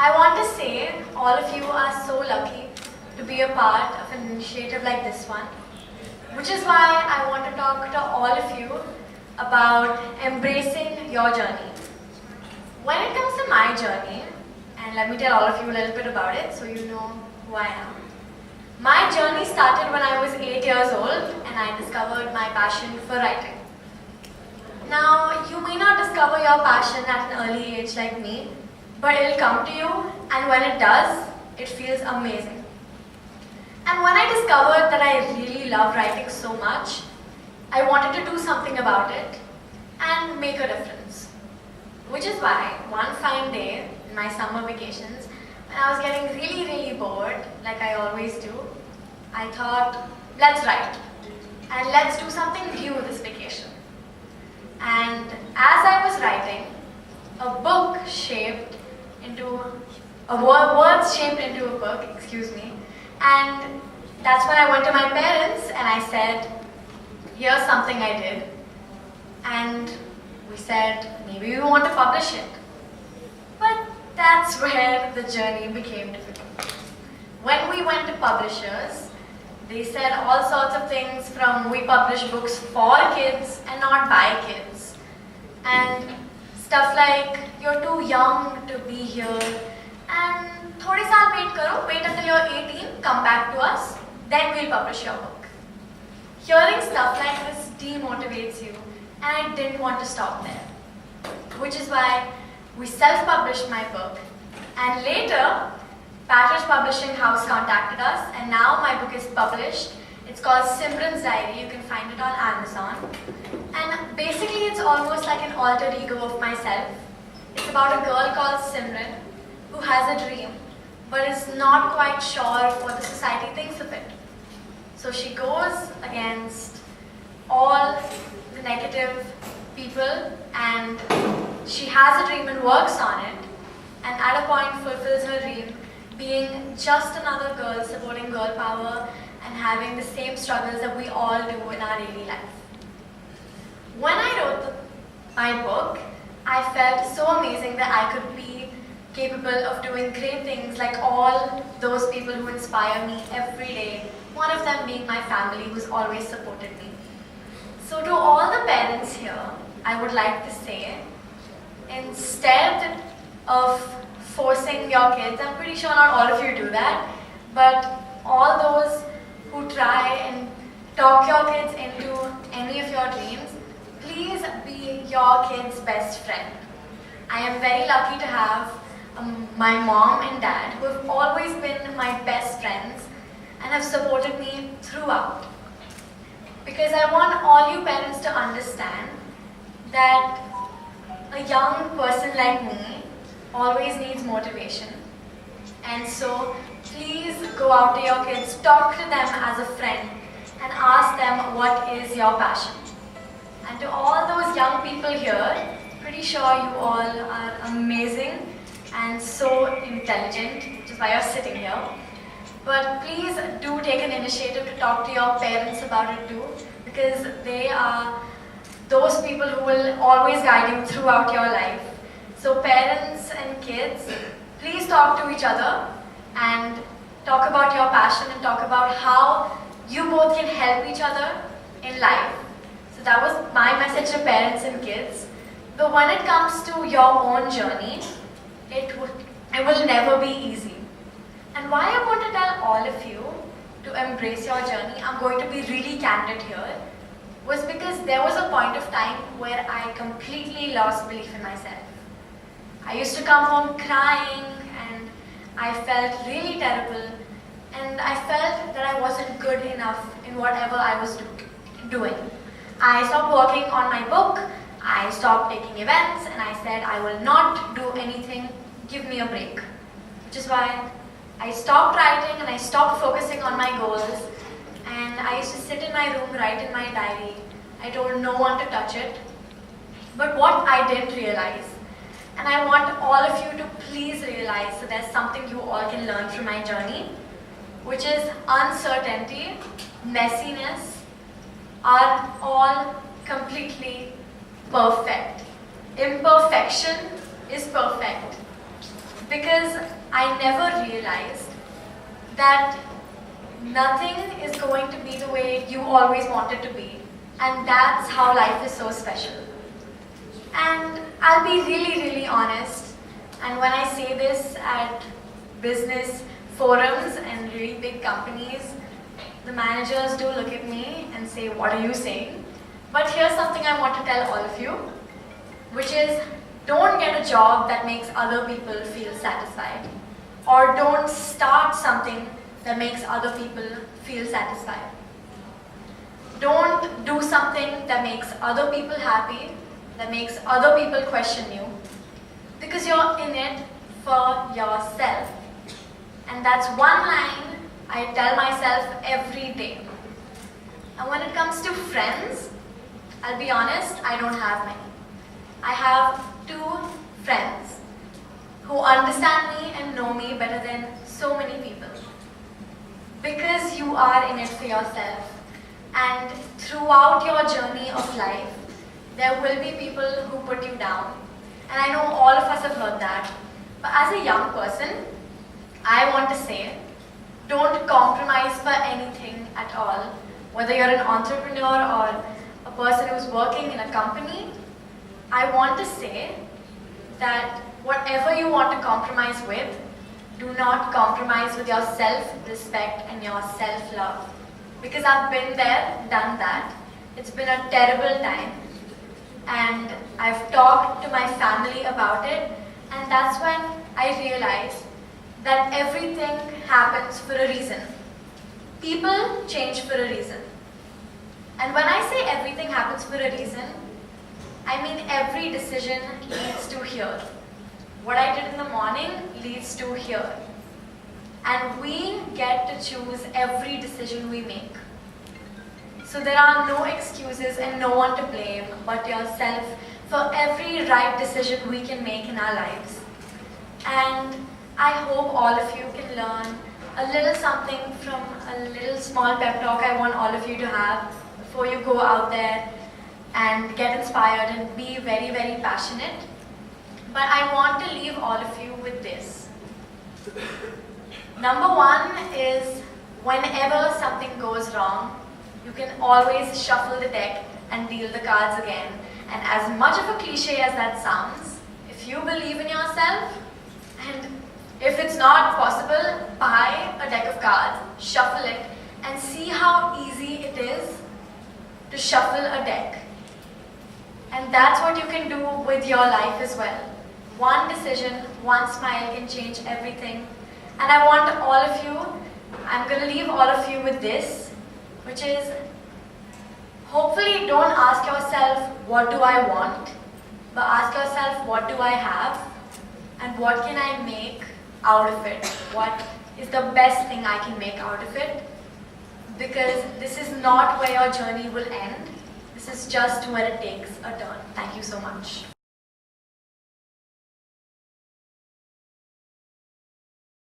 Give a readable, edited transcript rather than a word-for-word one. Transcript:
I want to say all of you are so lucky to be a part of an initiative like this one, which is why I want to talk to all of you about embracing your journey. When it comes to my journey, and let me tell all of you a little bit about it so you know who I am. My journey started when I was 8 years old and I discovered my passion for writing. Now, you may not discover your passion at an early age like me, but it'll come to you, and when it does, it feels amazing. And when I discovered that I really love writing so much, I wanted to do something about it and make a difference. Which is why, one fine day in my summer vacations, when I was getting really bored, like I always do, I thought, let's write. And let's do something new this vacation. And as I was writing, words shaped into a book, and that's when I went to my parents and I said, here's something I did. And we said, maybe we want to publish it. But that's where the journey became difficult. When we went to publishers, they said all sorts of things from we publish books for kids and not by kids. And stuff like, you're too young to be here, and thode saal wait until you're 18, come back to us, then we'll publish your book. Hearing stuff like this demotivates you, and I didn't want to stop there. Which is why we self-published my book, and later, Patter's Publishing House contacted us, and now my book is published. It's called Simran's Diary. You can find it on Amazon. And basically, it's almost like an alter ego of myself. It's about a girl called Simran who has a dream, but is not quite sure what the society thinks of it. So she goes against all the negative people, and she has a dream and works on it, and at a point fulfills her dream, being just another girl supporting girl power and having the same struggles that we all do in our daily life. When I wrote my book, I felt so amazing that I could be capable of doing great things like all those people who inspire me every day, one of them being my family who's always supported me. So to all the parents here, I would like to say, instead of forcing your kids, I'm pretty sure not all of you do that, but all those who try and talk your kids into any of your dreams, please be your kid's best friend. I am very lucky to have my mom and dad who have always been my best friends and have supported me throughout. Because I want all you parents to understand that a young person like me always needs motivation. And so please go out to your kids, talk to them as a friend, and ask them what is your passion. And to all those young people here, pretty sure you all are amazing and so intelligent, which is why you're sitting here. But please do take an initiative to talk to your parents about it too, because they are those people who will always guide you throughout your life. So parents and kids, please talk to each other and talk about your passion and talk about how you both can help each other in life. So that was my message to parents and kids. But when it comes to your own journey, it will never be easy. And why I want to tell all of you to embrace your journey, I'm going to be really candid here, was because there was a point of time where I completely lost belief in myself. I used to come home crying and I felt really terrible, and I felt that I wasn't good enough in whatever I was doing. I stopped working on my book, I stopped taking events, and I said I will not do anything, give me a break. Which is why I stopped writing and I stopped focusing on my goals, and I used to sit in my room, write in my diary. I told no one to touch it. But what I didn't realize, and I want all of you to please realize that there's something you all can learn from my journey, which is uncertainty, messiness, are all completely perfect. Imperfection is perfect. because I never realized that nothing is going to be the way you always want it to be, and that's how life is so special. And I'll be really honest, and when I say this at business forums and really big companies, the managers do look at me and say, "What are you saying?" But here's something I want to tell all of you, which is, don't get a job that makes other people feel satisfied, or don't start something that makes other people feel satisfied. Don't do something that makes other people happy, that makes other people question you, because you're in it for yourself. And that's one line I tell myself every day. And when it comes to friends, I'll be honest, I don't have many. I have 2 friends who understand me and know me better than so many people. Because you are in it for yourself, and throughout your journey of life, there will be people who put you down. And I know all of us have heard that. But as a young person, I want to say, don't compromise for anything at all. Whether you're an entrepreneur or a person who's working in a company, I want to say that whatever you want to compromise with, do not compromise with your self-respect and your self-love. Because I've been there, done that. It's been a terrible time. And I've talked to my family about it, and that's when I realized that everything happens for a reason. People change for a reason. And when I say everything happens for a reason, I mean every decision leads to here. What I did in the morning leads to here. And we get to choose every decision we make. So there are no excuses and no one to blame but yourself for every right decision we can make in our lives. And I hope all of you can learn a little something from a little small pep talk I want all of you to have before you go out there and get inspired and be very passionate. But I want to leave all of you with this. Number 1 is, whenever something goes wrong, you can always shuffle the deck and deal the cards again. And as much of a cliche as that sounds, if you believe in yourself, and if it's not possible, buy a deck of cards, shuffle it, and see how easy it is to shuffle a deck. And that's what you can do with your life as well. One decision, one smile can change everything. And I want all of you, I'm going to leave all of you with this, which is, hopefully don't ask yourself, what do I want? But ask yourself, what do I have? And what can I make out of it? What is the best thing I can make out of it? Because this is not where your journey will end. This is just where it takes a turn. Thank you so much.